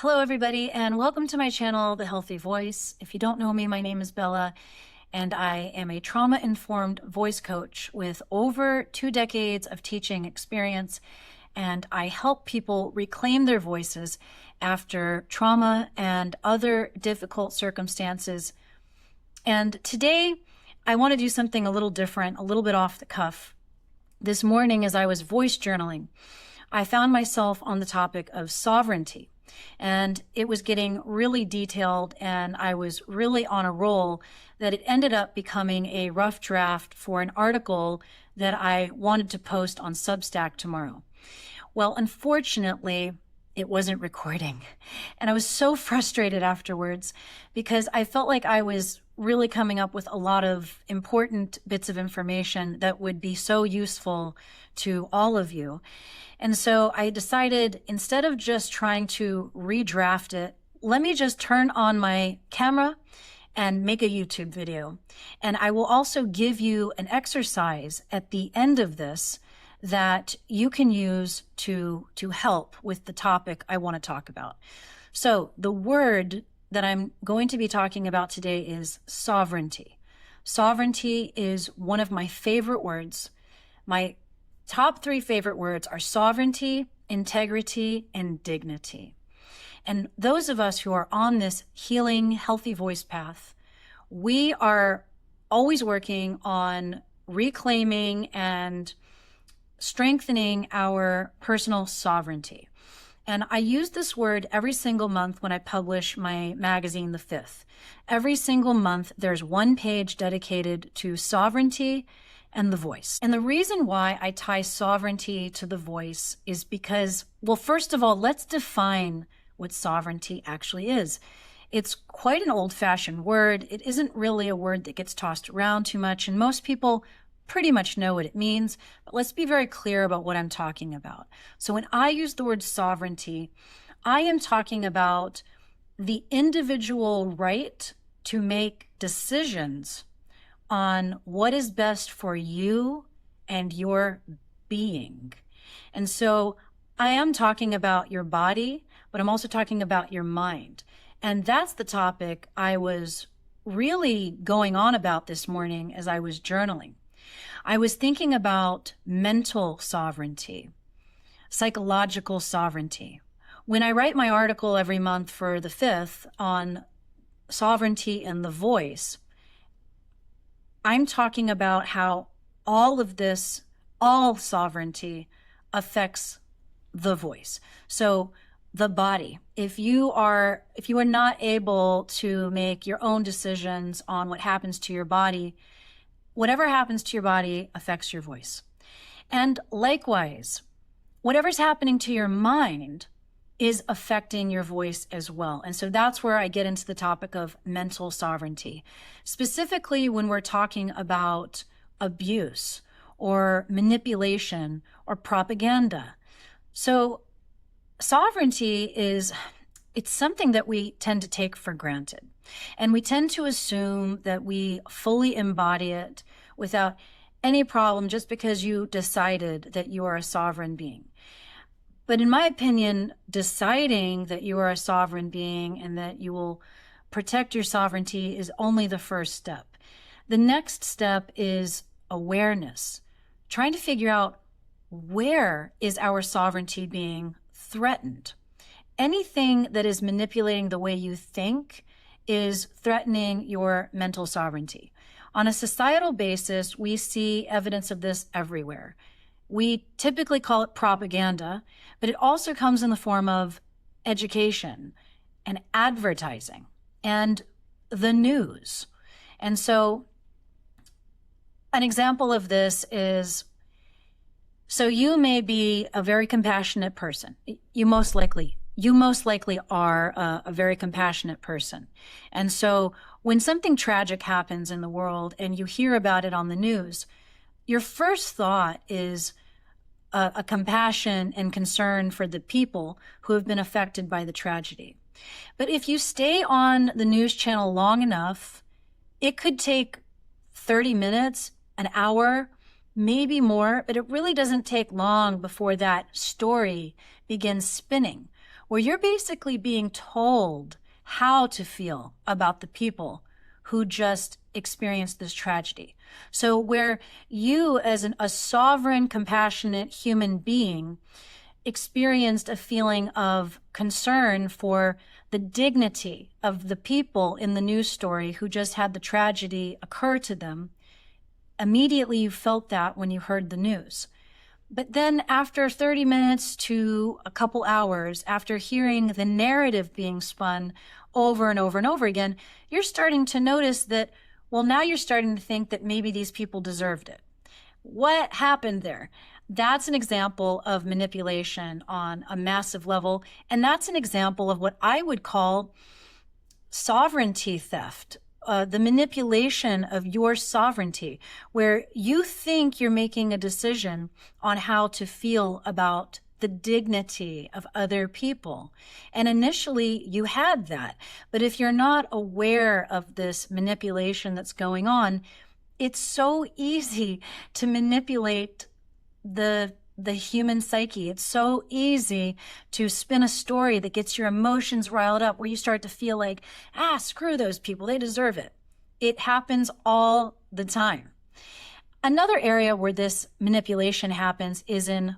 Hello, everybody, and welcome to my channel, The Healthy Voice. If you don't know me, my name is Bella, and I am a trauma-informed voice coach with over 2 decades of teaching experience, and I help people reclaim their voices after trauma and other difficult circumstances. And today, I want to do something a little different, a little bit off the cuff. This morning, as I was voice journaling, I found myself on the topic of sovereignty. And it was getting really detailed, and I was really on a roll that it ended up becoming a rough draft for an article that I wanted to post on Substack tomorrow. Well, unfortunately, it wasn't recording. And I was so frustrated afterwards because I felt like I was really coming up with a lot of important bits of information that would be so useful to all of you. And so I decided, instead of just trying to redraft it, let me just turn on my camera and make a YouTube video. And I will also give you an exercise at the end of this that you can use to help with the topic I want to talk about. So the word that I'm going to be talking about today is sovereignty. Sovereignty is one of my favorite words. My top 3 favorite words are sovereignty, integrity, and dignity. And those of us who are on this healing, healthy voice path, we are always working on reclaiming and strengthening our personal sovereignty. And I use this word every single month when I publish my magazine, The Fifth. Every single month, there's one page dedicated to sovereignty and the voice. And the reason why I tie sovereignty to the voice is because, well, first of all, let's define what sovereignty actually is. It's quite an old-fashioned word. It isn't really a word that gets tossed around too much, and most people pretty much know what it means, but let's be very clear about what I'm talking about. So when I use the word sovereignty, I am talking about the individual right to make decisions on what is best for you and your being. And so I am talking about your body, but I'm also talking about your mind. And that's the topic I was really going on about this morning as I was journaling. I was thinking about mental sovereignty, psychological sovereignty. When I write my article every month for The Fifth on sovereignty and the voice, I'm talking about how all of this, all sovereignty affects the voice. So the body, if you are not able to make your own decisions on what happens to your body, whatever happens to your body affects your voice. And likewise, whatever's happening to your mind is affecting your voice as well. And so that's where I get into the topic of mental sovereignty, specifically when we're talking about abuse or manipulation or propaganda. So sovereignty it's something that we tend to take for granted. And we tend to assume that we fully embody it without any problem just because you decided that you are a sovereign being. But in my opinion, deciding that you are a sovereign being and that you will protect your sovereignty is only the first step. The next step is awareness, trying to figure out where is our sovereignty being threatened. Anything that is manipulating the way you think is threatening your mental sovereignty. On a societal basis, we see evidence of this everywhere. We typically call it propaganda, but it also comes in the form of education and advertising and the news. And so an example of this is, so you may be a very compassionate person. You most likely are a very compassionate person. And so when something tragic happens in the world and you hear about it on the news, your first thought is a compassion and concern for the people who have been affected by the tragedy. But if you stay on the news channel long enough, it could take 30 minutes, an hour, maybe more, but it really doesn't take long before that story begins spinning, where you're basically being told how to feel about the people who just experienced this tragedy. So where you, as a sovereign, compassionate human being, experienced a feeling of concern for the dignity of the people in the news story who just had the tragedy occur to them, immediately you felt that when you heard the news. But then after 30 minutes to a couple hours, after hearing the narrative being spun over and over and over again, you're starting to notice that, well, now you're starting to think that maybe these people deserved it. What happened there? That's an example of manipulation on a massive level. And that's an example of what I would call sovereignty theft, the manipulation of your sovereignty, where you think you're making a decision on how to feel about the dignity of other people. And initially you had that. But if you're not aware of this manipulation that's going on, it's so easy to manipulate the human psyche. It's so easy to spin a story that gets your emotions riled up, where you start to feel like, screw those people, they deserve it. It happens all the time. Another area where this manipulation happens is in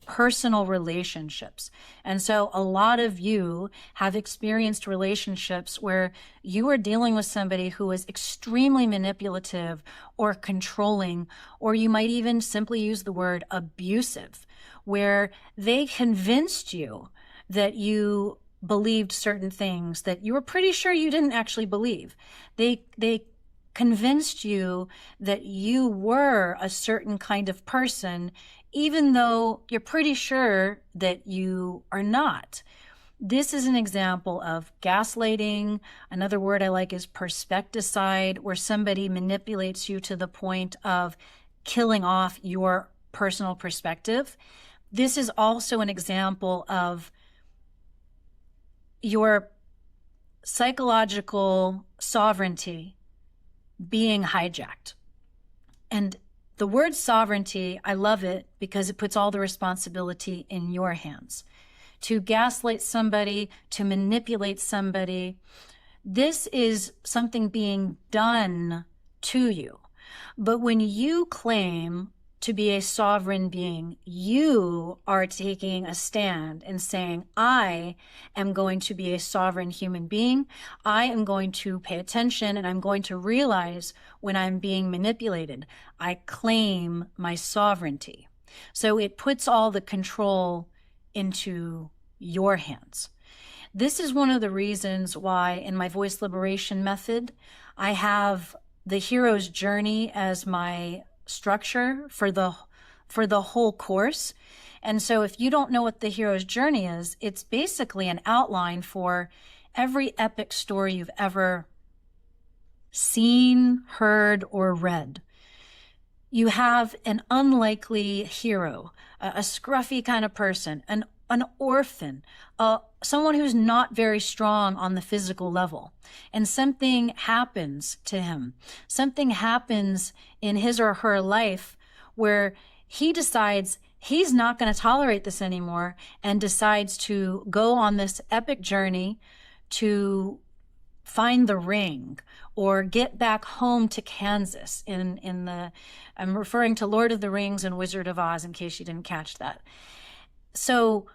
personal relationships. And so a lot of you have experienced relationships where you are dealing with somebody who is extremely manipulative or controlling, or you might even simply use the word abusive, where they convinced you that you believed certain things that you were pretty sure you didn't actually believe. They convinced you that you were a certain kind of person, even though you're pretty sure that you are not. This is an example of gaslighting. Another word I like is perspecticide, where somebody manipulates you to the point of killing off your personal perspective. This is also an example of your psychological sovereignty being hijacked. And the word sovereignty, I love it because it puts all the responsibility in your hands. To gaslight somebody, to manipulate somebody, this is something being done to you. But when you claim to be a sovereign being, you are taking a stand and saying, I am going to be a sovereign human being. I am going to pay attention, and I'm going to realize when I'm being manipulated. I claim my sovereignty. So it puts all the control into your hands. This is one of the reasons why in my voice liberation method, I have the hero's journey as my structure for the whole course. And so if you don't know what the hero's journey is, it's basically an outline for every epic story you've ever seen, heard, or read. You have an unlikely hero, a scruffy kind of person, an orphan, someone who's not very strong on the physical level, and something happens to him. Something happens in his or her life where he decides he's not going to tolerate this anymore and decides to go on this epic journey to find the ring or get back home to Kansas I'm referring to Lord of the Rings and Wizard of Oz in case you didn't catch that. So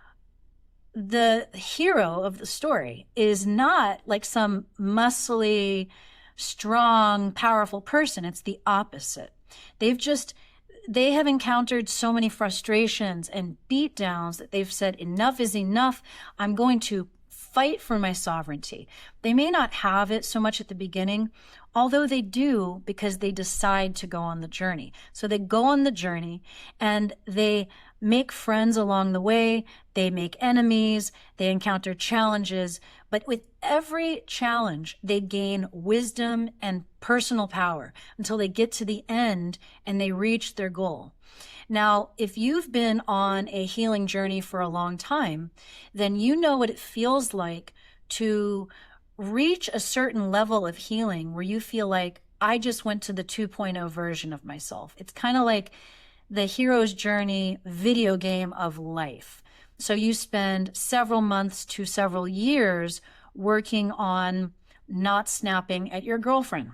the hero of the story is not like some muscly, strong, powerful person. It's the opposite. They have encountered so many frustrations and beatdowns that they've said, enough is enough. I'm going to fight for my sovereignty. They may not have it so much at the beginning, although they do, because they decide to go on the journey. So they go on the journey and they make friends along the way, they make enemies, they encounter challenges, but with every challenge, they gain wisdom and personal power until they get to the end and they reach their goal. Now, if you've been on a healing journey for a long time, then you know what it feels like to reach a certain level of healing where you feel like, I just went to the 2.0 version of myself. It's kind of like the hero's journey video game of life. So you spend several months to several years working on not snapping at your girlfriend.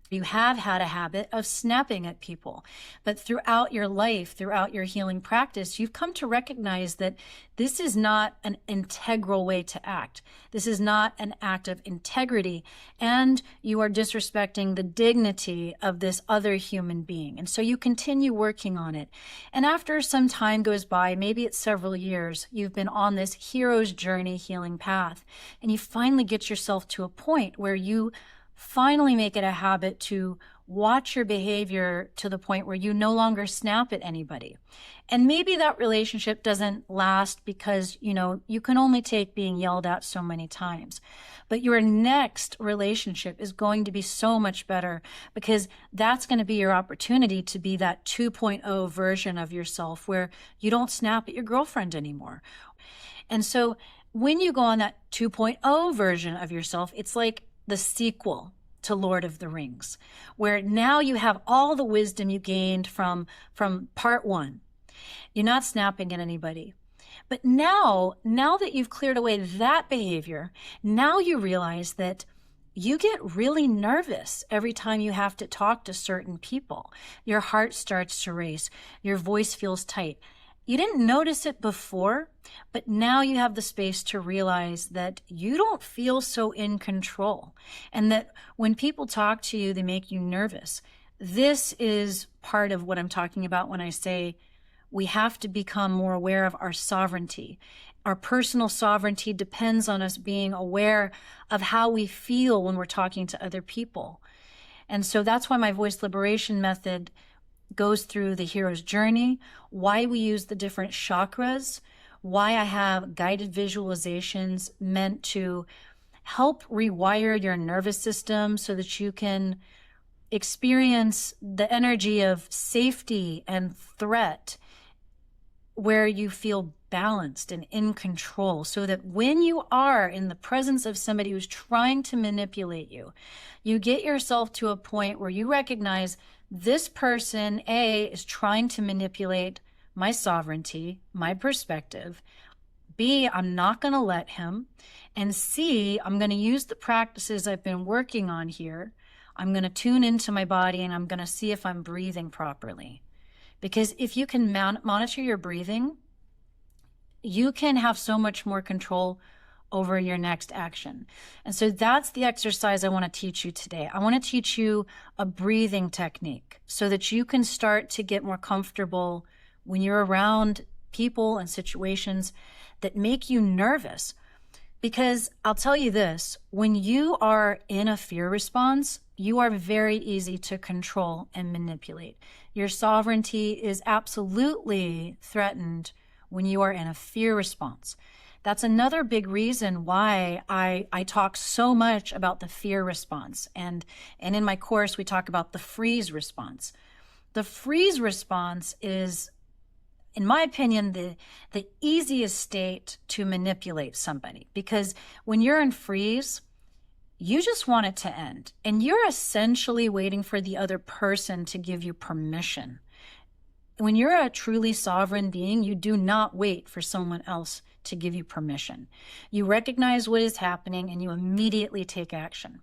You have had a habit of snapping at people, but throughout your life, throughout your healing practice, you've come to recognize that this is not an integral way to act. This is not an act of integrity, and you are disrespecting the dignity of this other human being. And so you continue working on it. And after some time goes by, maybe it's several years, you've been on this hero's journey healing path, and you finally get yourself to a point where you finally make it a habit to watch your behavior to the point where you no longer snap at anybody. And maybe that relationship doesn't last because, you can only take being yelled at so many times. But your next relationship is going to be so much better because that's going to be your opportunity to be that 2.0 version of yourself where you don't snap at your girlfriend anymore. And so when you go on that 2.0 version of yourself, it's like the sequel to Lord of the Rings, where now you have all the wisdom you gained from part one. You're not snapping at anybody. But now that you've cleared away that behavior, now you realize that you get really nervous every time you have to talk to certain people. Your heart starts to race. Your voice feels tight. You didn't notice it before, but now you have the space to realize that you don't feel so in control and that when people talk to you, they make you nervous. This is part of what I'm talking about when I say we have to become more aware of our sovereignty. Our personal sovereignty depends on us being aware of how we feel when we're talking to other people. And so that's why my voice liberation method goes through the hero's journey, why we use the different chakras, why I have guided visualizations meant to help rewire your nervous system so that you can experience the energy of safety and threat where you feel balanced and in control, so that when you are in the presence of somebody who's trying to manipulate you, you get yourself to a point where you recognize this person, A, is trying to manipulate my sovereignty, my perspective. B, I'm not going to let him. And C, I'm going to use the practices I've been working on here. I'm going to tune into my body and I'm going to see if I'm breathing properly. Because if you can monitor your breathing, you can have so much more control over your next action. And so that's the exercise I want to teach you today. I want to teach you a breathing technique so that you can start to get more comfortable when you're around people and situations that make you nervous. Because I'll tell you this, when you are in a fear response, you are very easy to control and manipulate. Your sovereignty is absolutely threatened when you are in a fear response. That's another big reason why I talk so much about the fear response. And in my course, we talk about the freeze response. The freeze response is, in my opinion, the easiest state to manipulate somebody. Because when you're in freeze, you just want it to end. And you're essentially waiting for the other person to give you permission. When you're a truly sovereign being, you do not wait for someone else to give you permission. You recognize what is happening and you immediately take action.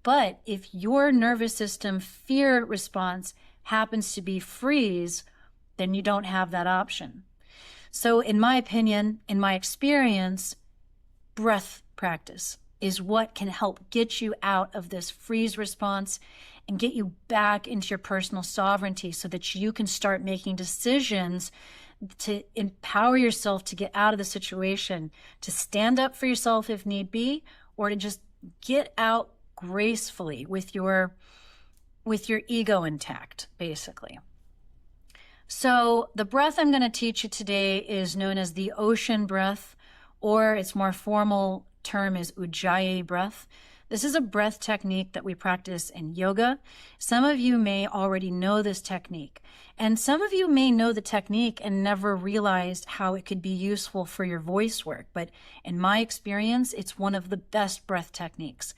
But if your nervous system fear response happens to be freeze, then you don't have that option. So in my opinion, in my experience, breath practice is what can help get you out of this freeze response and get you back into your personal sovereignty so that you can start making decisions to empower yourself to get out of the situation, to stand up for yourself if need be, or to just get out gracefully with your ego intact, basically. So the breath I'm going to teach you today is known as the ocean breath, or its more formal term is Ujjayi breath. This is a breath technique that we practice in yoga. Some of you may already know this technique, and some of you may know the technique and never realized how it could be useful for your voice work. But in my experience, it's one of the best breath techniques.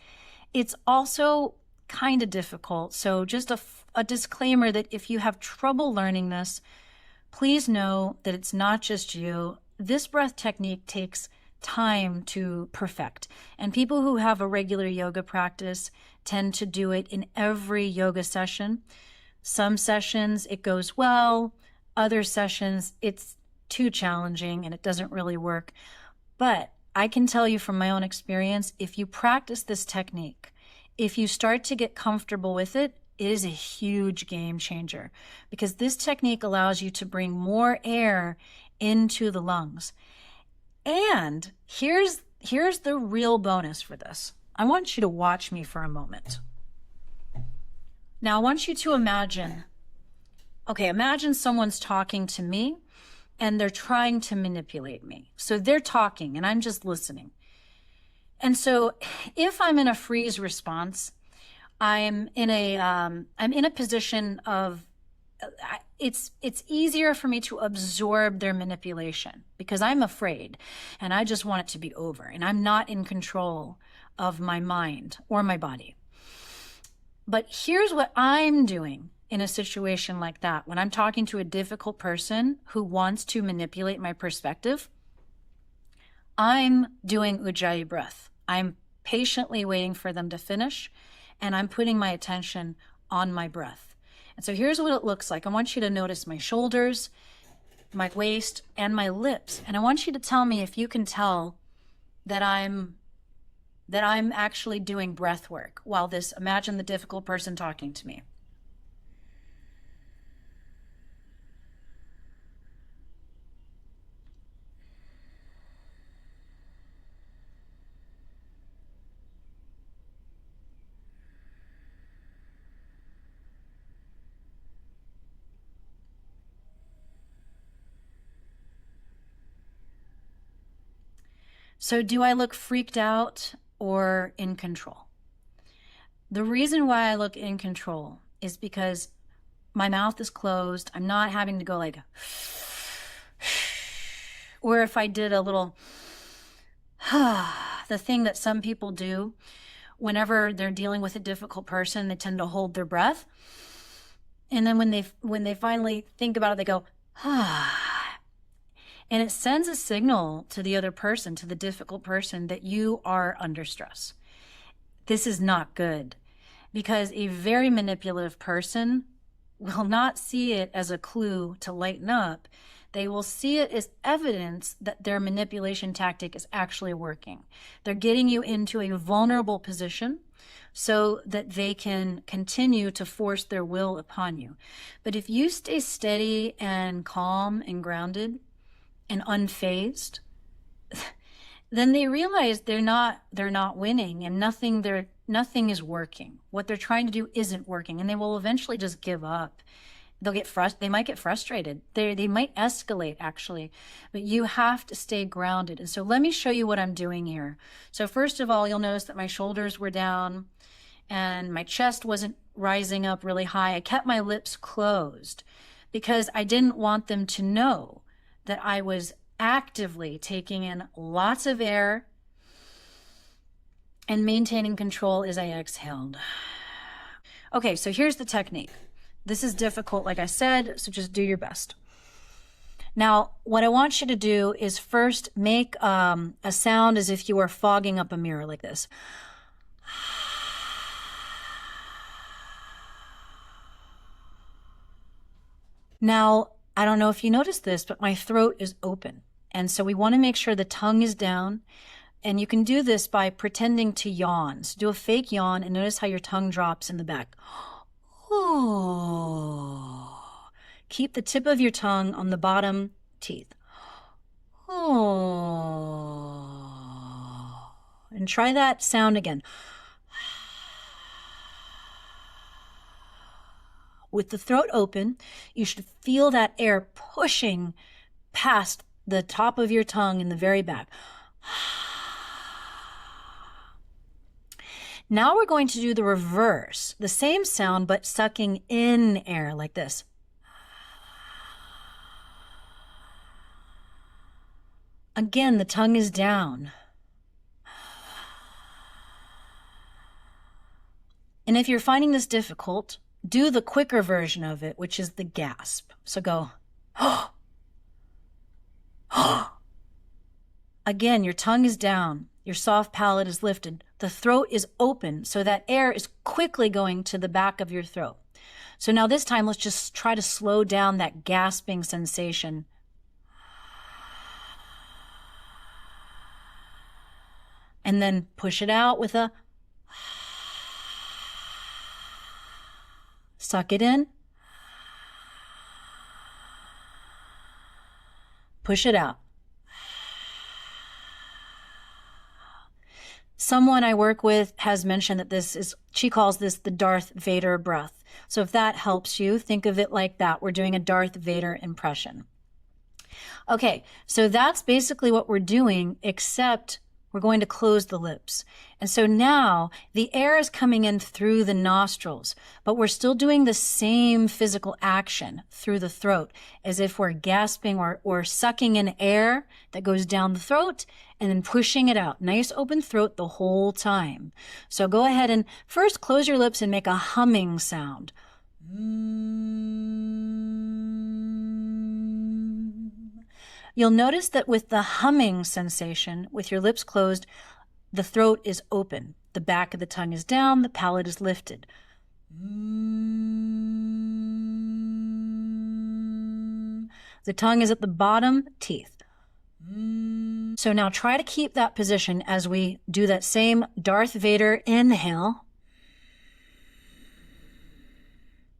It's also kind of difficult. So just a disclaimer that if you have trouble learning this, please know that it's not just you. this breath technique takes time to perfect. And people who have a regular yoga practice tend to do it in every yoga session. Some sessions it goes well, other sessions it's too challenging and it doesn't really work. But I can tell you from my own experience, if you practice this technique, if you start to get comfortable with it, it is a huge game changer, because this technique allows you to bring more air into the lungs. And here's the real bonus for this. I want you to watch me for a moment. Now, I want you to imagine someone's talking to me and they're trying to manipulate me. So they're talking and I'm just listening. And so if I'm in a freeze response, I'm in a position of, it's easier for me to absorb their manipulation because I'm afraid and I just want it to be over and I'm not in control of my mind or my body. But here's what I'm doing in a situation like that. When I'm talking to a difficult person who wants to manipulate my perspective, I'm doing Ujjayi breath. I'm patiently waiting for them to finish, and I'm putting my attention on my breath. And so here's what it looks like. I want you to notice my shoulders, my waist, and my lips. And I want you to tell me if you can tell that I'm actually doing breath work while imagine the difficult person talking to me. So do I look freaked out or in control? The reason why I look in control is because my mouth is closed. I'm not having to go like, or if I did a little, the thing that some people do whenever they're dealing with a difficult person, they tend to hold their breath. And then when they finally think about it, they go, and it sends a signal to the other person, to the difficult person, that you are under stress. This is not good, because a very manipulative person will not see it as a clue to lighten up. They will see it as evidence that their manipulation tactic is actually working. They're getting you into a vulnerable position so that they can continue to force their will upon you. But if you stay steady and calm and grounded and unfazed, then they realize they're not winning, and nothing is working. What they're trying to do isn't working, and they will eventually just give up. They might get frustrated. They might escalate, actually, but you have to stay grounded. And so let me show you what I'm doing here. So first of all, you'll notice that my shoulders were down and my chest wasn't rising up really high. I kept my lips closed because I didn't want them to know that I was actively taking in lots of air and maintaining control as I exhaled. Okay, so here's the technique. This is difficult, like I said, so just do your best. Now, what I want you to do is first make a sound as if you were fogging up a mirror like this. Now, I don't know if you noticed this, but my throat is open. And so we want to make sure the tongue is down. And you can do this by pretending to yawn. So do a fake yawn and notice how your tongue drops in the back. Oh. Keep the tip of your tongue on the bottom teeth. Oh. And try that sound again. With the throat open, you should feel that air pushing past the top of your tongue in the very back. Now we're going to do the reverse, the same sound, but sucking in air like this. Again, the tongue is down. And if you're finding this difficult, do the quicker version of it, which is the gasp. So go, Again, your tongue is down, your soft palate is lifted, the throat is open, so that air is quickly going to the back of your throat. So now this time, let's just try to slow down that gasping sensation. And then push it out with a suck it in, push it out. Someone I work with has mentioned that she calls this the Darth Vader breath. So if that helps you, think of it like that. We're doing a Darth Vader impression. Okay, so that's basically what we're doing, except we're going to close the lips. And so now the air is coming in through the nostrils, but we're still doing the same physical action through the throat as if we're gasping or sucking in air that goes down the throat and then pushing it out. Nice open throat the whole time. So go ahead and first close your lips and make a humming sound. You'll notice that with the humming sensation, with your lips closed, the throat is open. The back of the tongue is down, the palate is lifted. The tongue is at the bottom, teeth. So now try to keep that position as we do that same Darth Vader inhale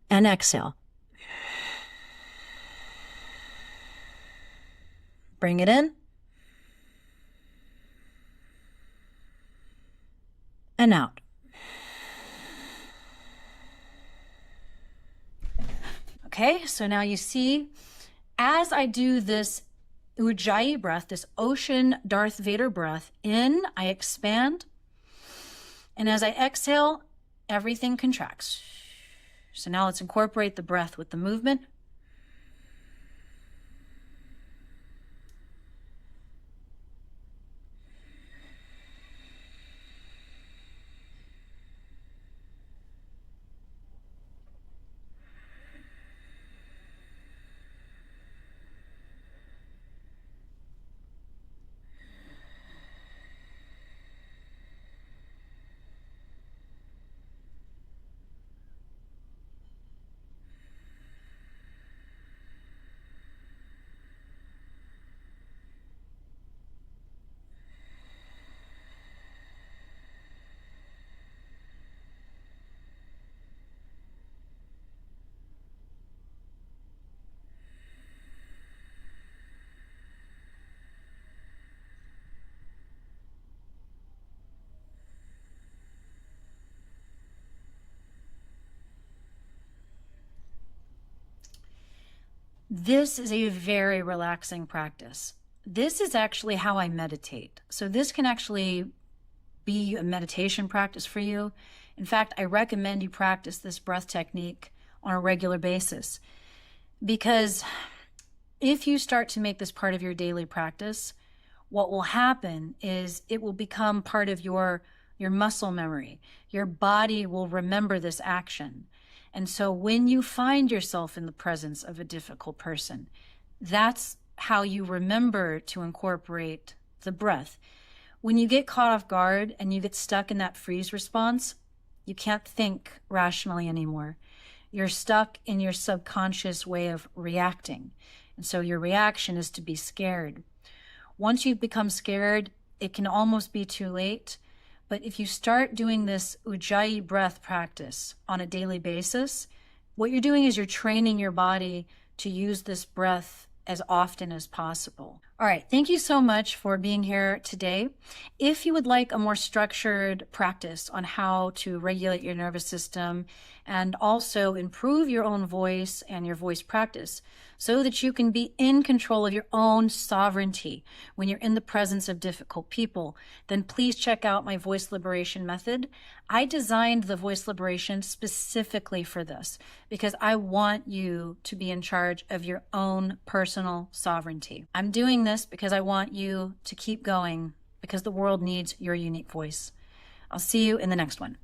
and exhale. Bring it in and out. Okay, so now you see, as I do this Ujjayi breath, this ocean Darth Vader breath, in, I expand, and as I exhale, everything contracts. So now let's incorporate the breath with the movement. This is a very relaxing practice. This is actually how I meditate. So this can actually be a meditation practice for you. In fact, I recommend you practice this breath technique on a regular basis, because if you start to make this part of your daily practice, what will happen is it will become part of your muscle memory. Your body will remember this action. And so when you find yourself in the presence of a difficult person, that's how you remember to incorporate the breath. When you get caught off guard and you get stuck in that freeze response, you can't think rationally anymore. You're stuck in your subconscious way of reacting. And so your reaction is to be scared. Once you've become scared, it can almost be too late. But if you start doing this Ujjayi breath practice on a daily basis, what you're doing is you're training your body to use this breath as often as possible. All right, thank you so much for being here today. If you would like a more structured practice on how to regulate your nervous system and also improve your own voice and your voice practice so that you can be in control of your own sovereignty when you're in the presence of difficult people, then please check out my voice liberation method. I designed the voice liberation specifically for this because I want you to be in charge of your own personal sovereignty. I'm doing this because I want you to keep going because the world needs your unique voice. I'll see you in the next one.